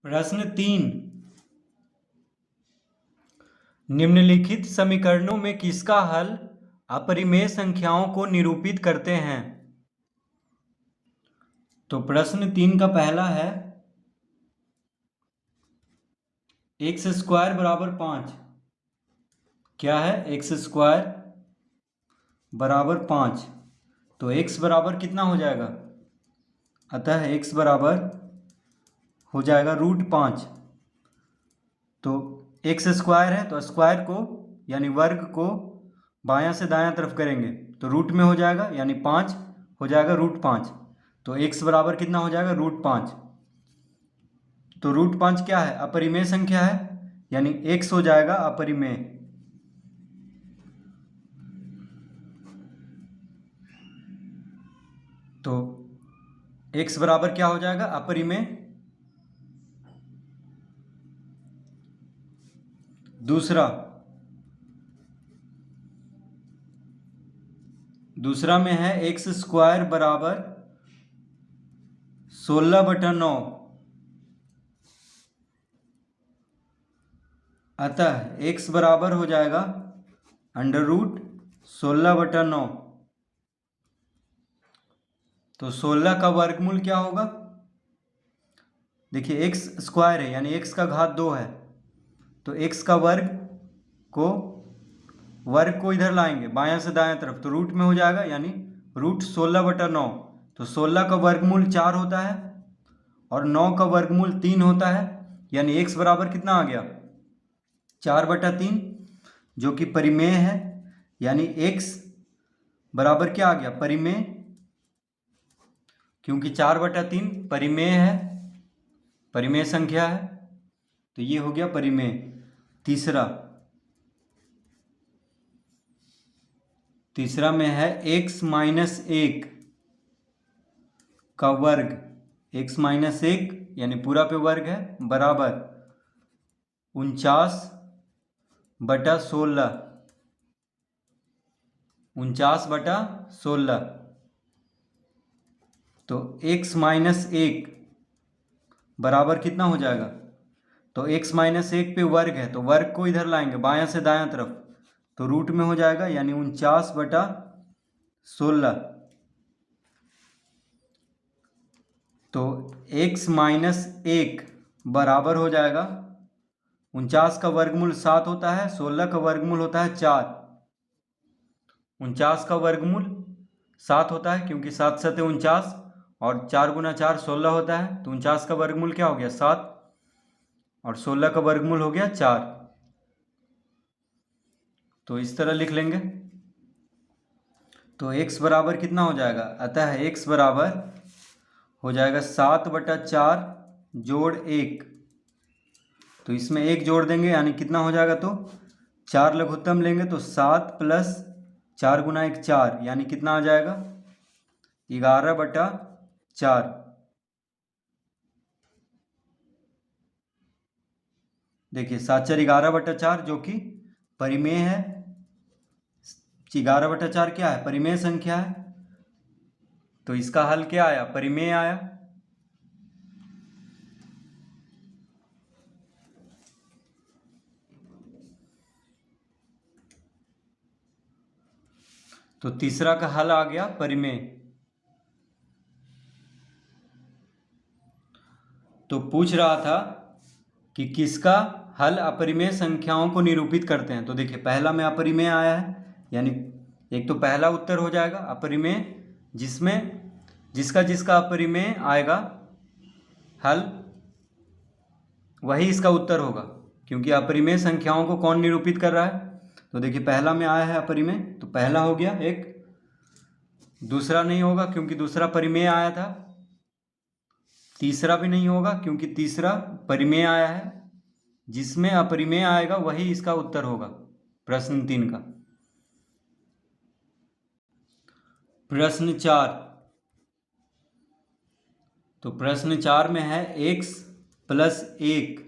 प्रश्न 3। निम्नलिखित समीकरणों में किसका हल अपरिमेय संख्याओं को निरूपित करते हैं? तो प्रश्न 3 का पहला है एक्स स्क्वायर बराबर 5। क्या है? एक्स स्क्वायर बराबर 5। तो एक्स बराबर कितना हो जाएगा? अतः एक्स बराबर हो जाएगा √5। तो एक्स स्क्वायर है तो स्क्वायर को यानी वर्ग को बायां से दायां तरफ करेंगे तो रूट में हो जाएगा यानी 5 हो जाएगा √5। तो एक्स बराबर कितना हो जाएगा? √5। तो √5 क्या है? अपरिमेय संख्या है यानी एक्स हो जाएगा अपरिमेय। तो एक्स बराबर क्या हो जाएगा? अपरिमेय। दूसरा में है एक्स स्क्वायर बराबर 16/9। अतः x बराबर हो जाएगा √16/9। तो 16 का वर्गमूल क्या होगा? देखिए x स्क्वायर है यानी x का घात 2 है तो x का वर्ग को इधर लाएंगे बायां से दायां तरफ तो रूट में हो जाएगा यानी √16/9। तो 16 का वर्गमूल 4 होता है और 9 का वर्गमूल 3 होता है यानी x बराबर कितना आ गया? 4/3 जो कि परिमेय है यानी x बराबर क्या आ गया? परिमेय। क्योंकि 4/3 परिमेय है, परिमेय संख्या है तो ये हो गया परिमेय। तीसरा में है x - 1 का वर्ग। x - 1 यानी पूरा पे वर्ग है बराबर 49/16। 49/16। तो x - 1 बराबर कितना हो जाएगा? तो x - 1 पे वर्ग है तो वर्ग को इधर लाएंगे बायां से दायां तरफ तो रूट में हो जाएगा यानी 49/16। तो x - 1 बराबर हो जाएगा 49 का वर्गमूल 7 होता है, 16 का वर्गमूल होता है 4। 49 का वर्गमूल 7 होता है क्योंकि 7 × 7 = 49 और 4 × 4 = 16 होता है। तो 49 का वर्गमूल क्या हो गया? 7 और 16 का वर्गमूल हो गया 4। तो इस तरह लिख लेंगे। तो x बराबर कितना हो जाएगा? अतः x बराबर हो जाएगा 7/4 जोड़ 1। तो इसमें 1 जोड़ देंगे यानी कितना हो जाएगा? तो 4 लघुत्तम लेंगे तो 7 + 4 × 1 4 यानी कितना आ जाएगा? 11/4। देखिए 7 × 4 = 11/4 जो कि परिमेय है। 11/4 क्या है? परिमेय संख्या है। तो इसका हल क्या आया? परिमेय आया। तो तीसरा का हल आ गया परिमेय। तो पूछ रहा था कि किसका हल अपरिमेय संख्याओं को निरूपित करते हैं। तो देखिए पहला में अपरिमेय आया है यानी एक तो पहला उत्तर हो जाएगा अपरिमेय, जिसमें जिसका अपरिमेय आएगा हल वही इसका उत्तर होगा क्योंकि अपरिमेय संख्याओं को कौन निरूपित कर रहा है। तो देखिए पहला में आया है अपरिमेय तो पहला हो गया एक। दूसरा नहीं होगा क्योंकि दूसरा परिमेय आया था। तीसरा भी नहीं होगा क्योंकि तीसरा परिमेय आया है। जिसमें अपरिमेय आएगा वही इसका उत्तर होगा प्रश्न 3 का। प्रश्न 4। तो प्रश्न 4 में है x + 1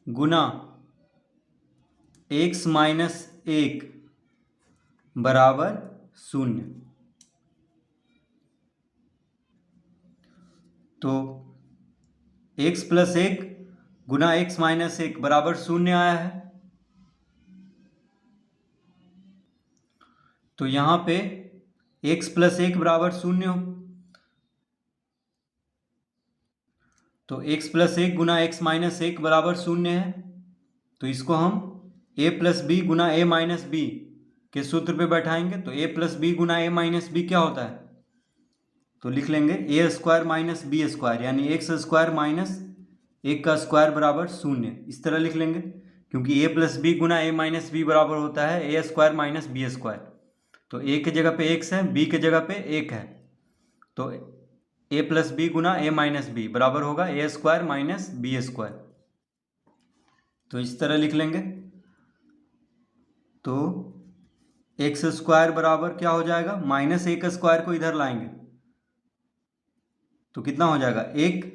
गुना x - 1 बराबर 0। तो x प्लस 1 गुना x माइनस 1 बराबर 0 आया है। तो यहाँ पे x प्लस 1 बराबर 0 हो, तो x प्लस 1 गुना x माइनस 1 बराबर 0 है। तो इसको हम a प्लस बी गुना a माइनस बी के सूत्र पे बैठाएंगे। तो a प्लस बी गुना a माइनस बी क्या होता है? तो लिख लेंगे A square minus B square, यानी एक्स स्क्वायर माइनस 1 का स्क्वायर बराबर 0। इस तरह लिख लेंगे, क्योंकि a प्लस बी गुना a माइनस बी बराबर होता है A square minus B square. तो a के जगह पे x है, b के जगह पे 1 है, तो a प्लस बी गुना a माइनस बी बराबर होगा A square minus B square. तो इस तरह लिख लेंगे। तो एक्स स्क्वायर बराबर क्या हो जाएगा? माइनस 1 स्क्वायर को इधर लाएंगे तो कितना हो जाएगा? 1।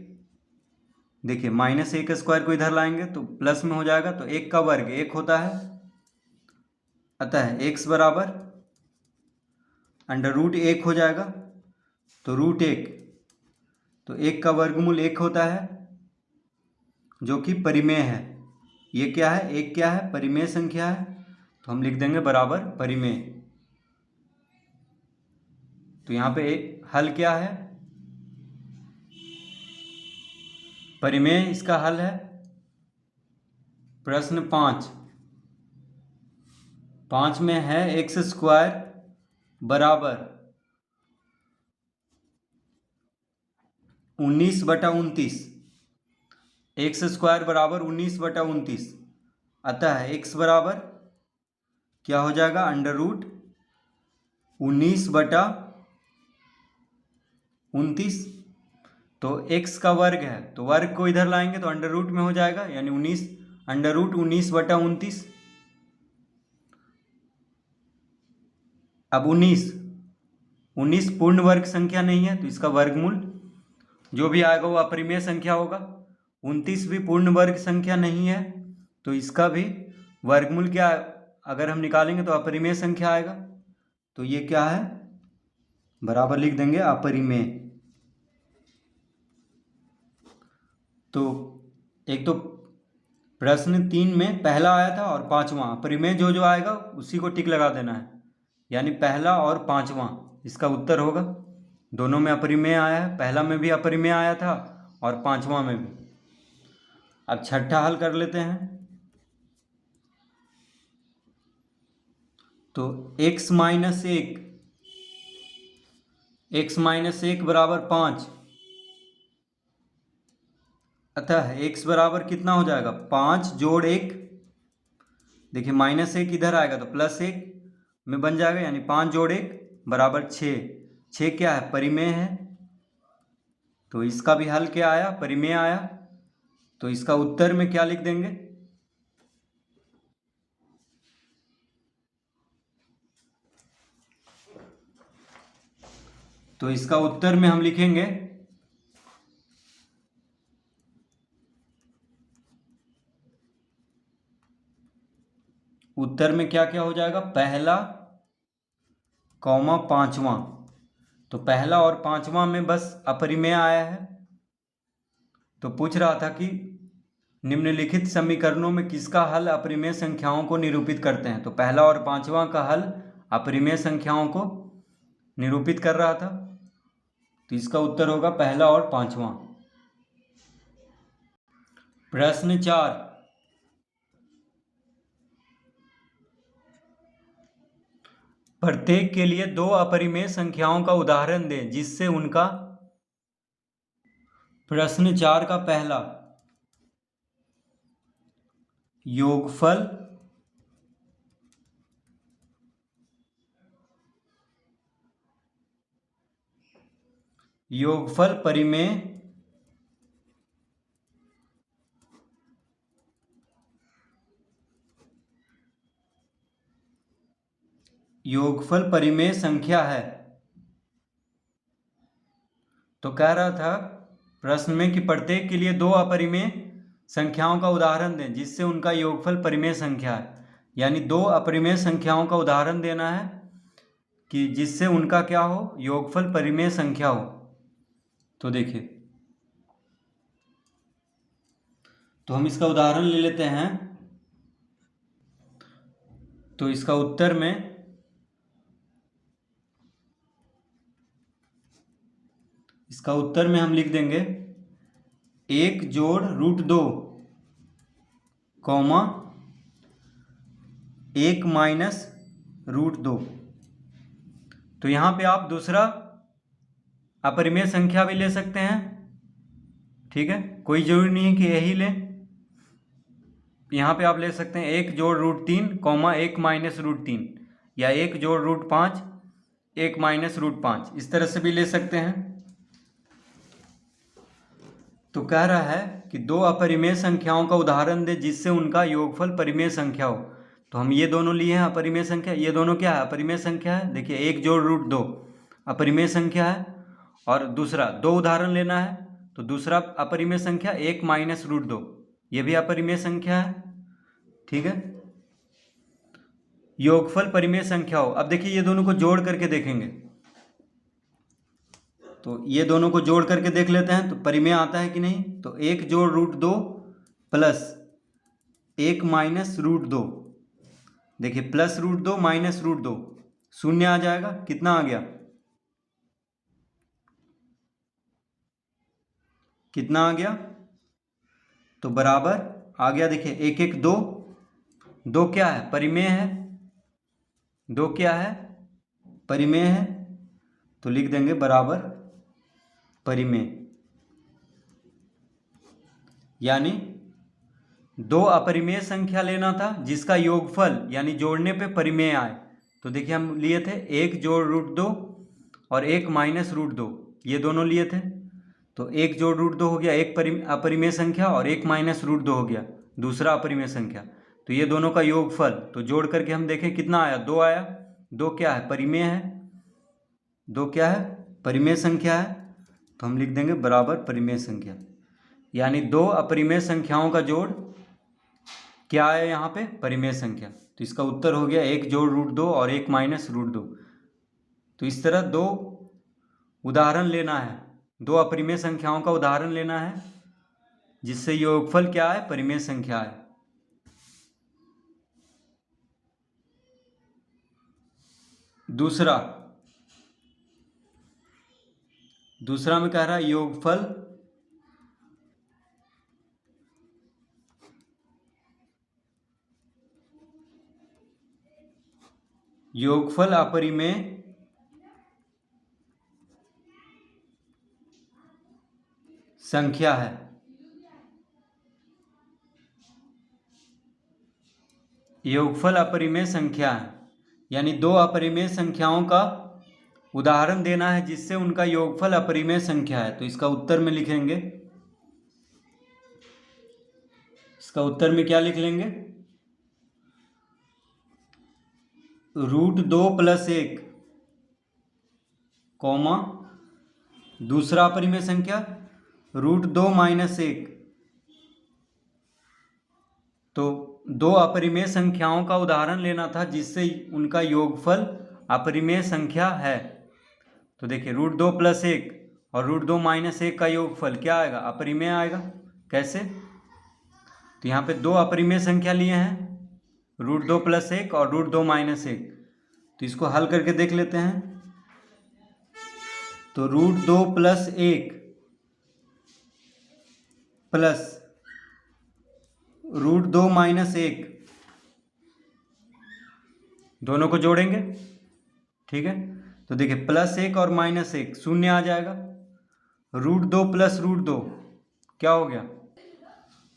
देखिए माइनस 1 स्क्वायर को इधर लाएंगे तो प्लस में हो जाएगा, तो 1 का वर्ग 1 होता है। अतः x बराबर अंडर रूट 1 हो जाएगा। तो रूट 1, तो 1 का वर्गमूल 1 होता है, जो कि परिमेय है। ये क्या है? 1 क्या है? परिमेय संख्या है, तो हम लिख देंगे बराबर परिमेय। तो यहाँ पे हल क्या है? परिमेय इसका हल है प्रश्न 5 में है एक्स स्क्वायर बराबर 19/29। एक्स स्क्वायर बराबर 19/29। अतः x बराबर क्या हो जाएगा? Under root 19/29। तो x का वर्ग है, तो वर्ग को इधर लाएंगे तो अंडर रूट में हो जाएगा, यानी 19 अंडर रूट 19/29। अब 19 पूर्ण वर्ग संख्या नहीं है, तो इसका वर्गमूल जो भी आएगा वो अपरिमेय संख्या होगा। 29 भी पूर्ण वर्ग संख्या नहीं है, तो इसका भी वर्गमूल क्या अगर हम निकालेंगे तो अपरिमेय संख्या आएगा। तो ये क्या है? बराबर लिख देंगे अपरिमेय। तो एक तो प्रश्न 3 में पहला आया था और 5वां, अपरिमेय जो जो आएगा उसी को टिक लगा देना है, यानी पहला और 5वां इसका उत्तर होगा। दोनों में अपरिमेय आया है, पहला में भी अपरिमेय आया था और 5वां में भी। अब छठा हल कर लेते हैं। तो x माइनस 1 बराबर 5। अतः x बराबर कितना हो जाएगा? 5 जोड़ 1। देखिए माइनस 1 इधर आएगा तो प्लस 1 में बन जाएगा, यानी 5 जोड़ 1 बराबर 6। 6 क्या है? परिमेय है। तो इसका भी हल क्या आया? परिमेय आया। तो इसका उत्तर में क्या लिख देंगे? तो इसका उत्तर में हम लिखेंगे उत्तर में क्या क्या हो जाएगा? पहला कॉमा 5वां। तो पहला और 5वां में बस अपरिमेय आया है। तो पूछ रहा था कि निम्नलिखित समीकरणों में किसका हल अपरिमेय संख्याओं को निरूपित करते हैं। तो पहला और 5वां का हल अपरिमेय संख्याओं को निरूपित कर रहा था, तो इसका उत्तर होगा पहला और 5वां। प्रश्न 4, प्रत्येक के लिए 2 अपरिमेय संख्याओं का उदाहरण दें जिससे उनका। प्रश्न 4 का पहला, योगफल परिमेय संख्या है। तो कह रहा था प्रश्न में कि प्रत्येक के लिए 2 अपरिमेय संख्याओं का उदाहरण दें जिससे उनका योगफल परिमेय संख्या है, यानी 2 अपरिमेय संख्याओं का उदाहरण देना है कि जिससे उनका क्या हो? योगफल परिमेय संख्या हो। तो देखिए तो हम इसका उदाहरण ले लेते हैं। तो इसका उत्तर में हम लिख देंगे 1 जोड़ रूट 2 कॉमा 1 माइनस रूट 2। तो यहाँ पे आप दूसरा अपरिमेय संख्या भी ले सकते हैं, ठीक है, कोई जरूरी नहीं है कि यही लें। यहाँ पे आप ले सकते हैं 1 जोड़ रूट 3 कॉमा 1 माइनस रूट 3, या 1 जोड़ रूट 5 1 माइनस रूट 5, इस तरह से भी ले सकते हैं। तो कह रहा है कि दो अपरिमेय संख्याओं का उदाहरण दे जिससे उनका योगफल परिमेय संख्या हो। तो हम ये दोनों लिए हैं अपरिमेय संख्या, ये दोनों क्या है, अपरिमेय संख्या है। देखिए 1 जोड़ रूट 2 अपरिमेय संख्या है, और दूसरा 2 उदाहरण लेना है, तो दूसरा अपरिमेय संख्या 1 माइनस रूट 2, ये भी अपरिमेय संख्या है, ठीक है। योगफल परिमेय संख्या हो। अब देखिए ये दोनों को जोड़ करके देखेंगे, तो ये दोनों को जोड़ करके देख लेते हैं तो परिमेय आता है कि नहीं। तो 1 जोड़ रूट 2 प्लस 1 माइनस रूट 2, देखिए प्लस रूट 2 माइनस रूट 2, शून्य आ जाएगा, कितना आ गया, कितना आ गया, तो बराबर आ गया। देखिए 1 1 2, 2 क्या है, परिमेय है, 2 क्या है, परिमेय है, तो लिख देंगे बराबर परिमेय। यानी 2 अपरिमेय संख्या लेना था जिसका योगफल यानी जोड़ने पे परिमेय आए। तो देखिए हम लिए थे 1 जोड़ रूट 2 और 1 माइनस रूट 2, ये दोनों लिए थे। तो 1 जोड़ रूट 2 हो गया एक अपरिमेय संख्या, और 1 माइनस रूट 2 हो गया दूसरा अपरिमेय संख्या। तो ये दोनों का योगफल, तो जोड़ करके हम देखें कितना आया, 2 आया। 2 क्या है, परिमेय है, 2 क्या है, परिमेय संख्या है, तो हम लिख देंगे बराबर परिमेय संख्या। यानी 2 अपरिमेय संख्याओं का जोड़ क्या है यहाँ पे, परिमेय संख्या। तो इसका उत्तर हो गया 1 जोड़ रूट 2 और 1 माइनस रूट 2। तो इस तरह 2 उदाहरण लेना है, 2 अपरिमेय संख्याओं का उदाहरण लेना है जिससे योगफल क्या है, परिमेय संख्या है। दूसरा में कह रहा है योगफल अपरिमेय संख्या है। योगफल अपरिमेय संख्या है, यानी 2 अपरिमेय संख्याओं का उदाहरण देना है जिससे उनका योगफल अपरिमेय संख्या है। तो इसका उत्तर में लिखेंगे, इसका उत्तर में क्या लिख लेंगे, रूट 2 प्लस 1 कॉमा दूसरा अपरिमेय संख्या रूट 2 माइनस 1। तो 2 अपरिमेय संख्याओं का उदाहरण लेना था जिससे उनका योगफल अपरिमेय संख्या है। तो देखिए रूट 2 प्लस 1 और रूट 2 माइनस 1 का योगफल क्या आएगा, अपरिमेय आएगा। कैसे, तो यहाँ पे 2 अपरिमेय संख्या लिए हैं, रूट 2 प्लस 1 और रूट 2 माइनस 1। तो इसको हल करके देख लेते हैं। तो root 2 plus 1 plus root 2 minus 1, दोनों को जोड़ेंगे, ठीक है। तो देखिए प्लस 1 और माइनस 1 शून्य आ जाएगा। रूट 2 प्लस रूट 2 क्या हो गया,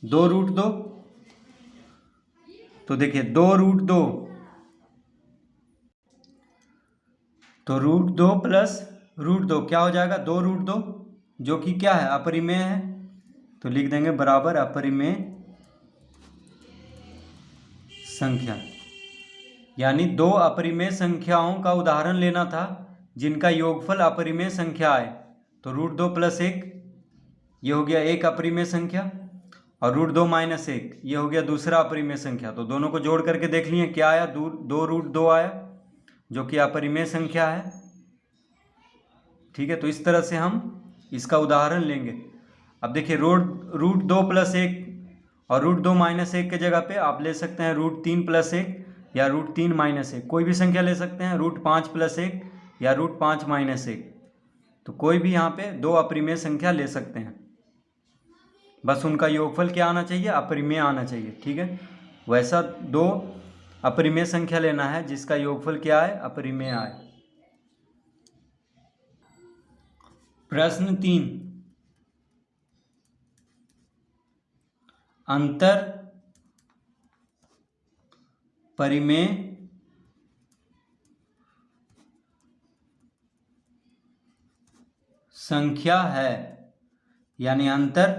2 रूट 2। तो देखिए 2 रूट 2, तो रूट 2 प्लस रूट 2 क्या हो जाएगा, 2 रूट 2, जो कि क्या है, अपरिमेय है। तो लिख देंगे बराबर अपरिमेय संख्या। यानी 2 अपरिमेय संख्याओं का उदाहरण लेना था जिनका योगफल अपरिमेय संख्या आए। तो रूट 2 प्लस 1 ये हो गया एक अपरिमेय संख्या, और रूट 2 माइनस 1 ये हो गया दूसरा अपरिमेय संख्या। तो दोनों को जोड़ करके देख लिए क्या आया, 2 रूट 2 आया जो कि अपरिमेय संख्या है, ठीक है। तो इस तरह से हम इसका उदाहरण लेंगे। अब देखिए रूट 2 प्लस 1 और रूट 2 माइनस 1 के जगह पे आप ले सकते हैं रूट 3 प्लस 1 या रूट 3 माइनस 1, कोई भी संख्या ले सकते हैं, रूट 5 प्लस 1 या रूट 5 माइनस 1। तो कोई भी यहाँ पे दो अपरिमेय संख्या ले सकते हैं, बस उनका योगफल क्या आना चाहिए, अपरिमेय आना चाहिए। ठीक है, वैसा दो अपरिमेय संख्या लेना है जिसका योगफल क्या है, अपरिमेय आए। प्रश्न 3, अंतर परिमेय संख्या है, यानी अंतर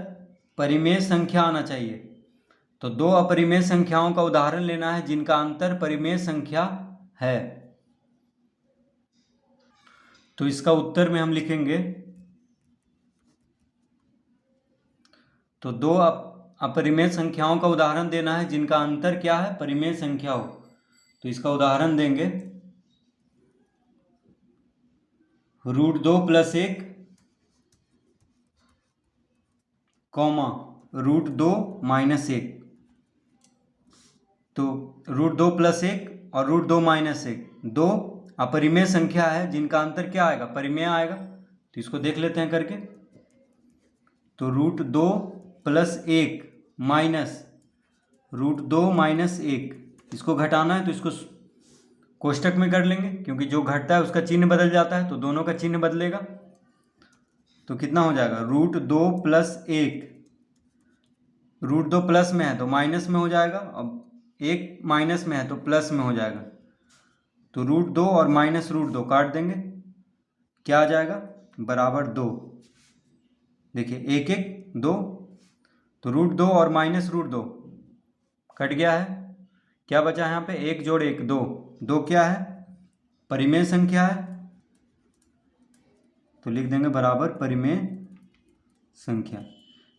परिमेय संख्या आना चाहिए। तो दो अपरिमेय संख्याओं का उदाहरण लेना है जिनका अंतर परिमेय संख्या है। तो इसका उत्तर में हम लिखेंगे, तो दो अपरिमेय संख्याओं का उदाहरण देना है जिनका अंतर क्या है, परिमेय संख्या हो। तो इसका उदाहरण देंगे root 2 plus 1 comma root 2 minus 1। तो रूट 2 प्लस 1 और रूट 2 माइनस 1 दो अपरिमेय संख्या है जिनका अंतर क्या आएगा, परिमेय आएगा। तो इसको देख लेते हैं करके। तो root 2 plus 1 minus root 2 minus 1, इसको घटाना है तो इसको कोष्टक में कर लेंगे, क्योंकि जो घटता है उसका चिन्ह बदल जाता है, तो दोनों का चिन्ह बदलेगा। तो कितना हो जाएगा, रूट 2 प्लस 1, रूट 2 प्लस में है तो माइनस में हो जाएगा, अब 1 माइनस में है तो प्लस में हो जाएगा। तो रूट 2 और माइनस रूट 2 काट देंगे, क्या आ जाएगा, बराबर 2। देखिए 1 1 2, तो रूट 2 और माइनस रूट 2 कट गया है, क्या बचा है यहाँ पे, 1 जोड़ 1 2, 2 क्या है, परिमेय संख्या है, तो लिख देंगे बराबर परिमेय संख्या।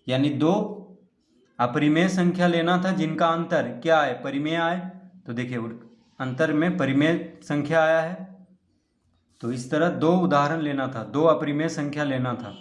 यानी दो अपरिमेय संख्या लेना था जिनका अंतर क्या है, परिमेय आए। तो देखिए अंतर में परिमेय संख्या आया है। तो इस तरह दो उदाहरण लेना था, दो अपरिमेय संख्या लेना था।